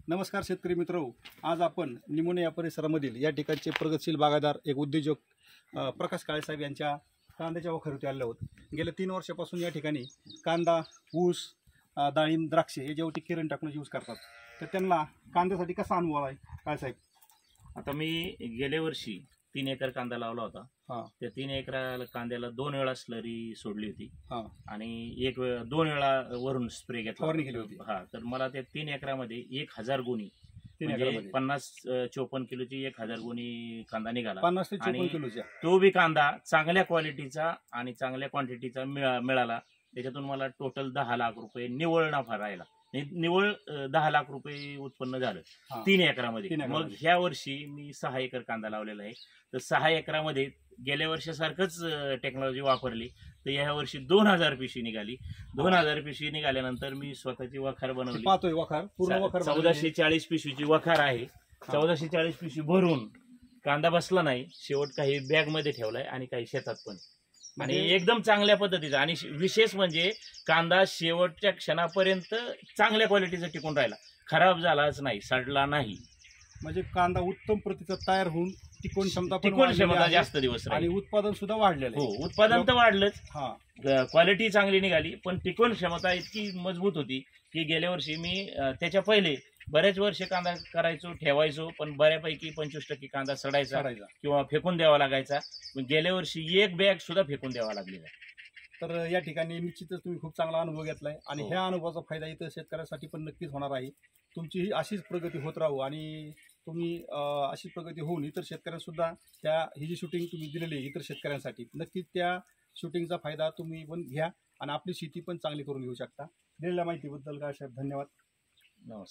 नमस्कार शेतकरी मित्र, आज आपण निमोणे या परिसरामधील या ठिकाणचे प्रगतशील बागायतदार एक उद्योजक प्रकाश काळे साहेब यांच्या कांद्याच्या वखरीवरती आले आहोत। गेल्या 3 वर्षापासून या ठिकाणी कांदा, ऊस, डाळिंब, द्राक्षे हे जेवढे किरण टाकून यूज करतात, तर त्यांना कांद्यासाठी कसा अनुभव आहे काळे साहेब? आता मी गेल्या वर्षी 3 एकर कांदा लावला होता। त्या 3 एकराला कांद्याला 2 वेळा स्लरी सोडली होती आणि 2 वेळा वरून स्प्रे घेतला, फवारणी केली होती। तर मला त्या 3 एकरामध्ये 1000 गुणी म्हणजे 50-54 किलोची 1000 गुणी कांदा निघाला। 50 ते 54 किलोचा तो बी कांदा चांगल्या क्वालिटीचा आणि चांगल्या क्वांटिटीचा मिळाला। त्याच्यातून मला टोटल 10 लाख रुपये निव्वळ नफा राहिला। निव्वळ 10 लाख रुपये उत्पन्न झालं 3 एकरामध्ये। मग ह्या वर्षी मी 6 एकर कांदा लावलेला आहे। तर 6 एकरामध्ये गेल्या वर्षासारखंच टेक्नॉलॉजी वापरली, तर ह्या वर्षी 2000 पिशवी निघाली। 2000 पिशवी निघाल्यानंतर मी स्वतःची वखार बनवली। 1440 पिशवीची वखार आहे। 1440 पिशवी भरून कांदा बसला नाही, शेवट काही बॅग मध्ये ठेवलाय आणि काही शेतात पण, आणि एकदम चांगल्या पद्धतीचा। आणि विशेष म्हणजे कांदा शेवटच्या क्षणापर्यंत चांगल्या क्वालिटीचा टिकून राहिला, खराब झालाच नाही, सडला नाही। म्हणजे कांदा उत्तम प्रतीचा तयार होऊन टिकवून क्षमता जास्त दिवस आणि उत्पादन सुद्धा वाढलेलं आहे। हो, उत्पादन तर वाढलंच, क्वालिटी चांगली निघाली, पण टिकवण क्षमता इतकी मजबूत होती की गेल्या वर्षी मी त्याच्या पहिले बरेच वर्ष कांदा करायचो, ठेवायचो, पण बऱ्यापैकी 25% कांदा सडायचा किंवा फेकून द्यावा लागायचा। गेल्या वर्षी 1 बॅग सुद्धा फेकून द्यावा लागलेला। तर या ठिकाणी निश्चितच तुम्ही खूप चांगला अनुभव घेतलाय आणि ह्या अनुभवाचा फायदा इतर शेतकऱ्यांसाठी पण नक्कीच होणार आहे। तुमची ही अशीच प्रगती होत राहू आणि तुम्ही अशी प्रगती होऊन इतर शेतकऱ्यांसुद्धा ही जी शूटिंग तुम्ही दिलेली आहे इतर शेतकऱ्यांसाठी, नक्कीच त्या शूटिंगचा फायदा तुम्ही पण घ्या आणि आपली शेती पण चांगली करून घेऊ शकता। दिलेल्या माहितीबद्दल काय साहेब धन्यवाद। नमस्कार।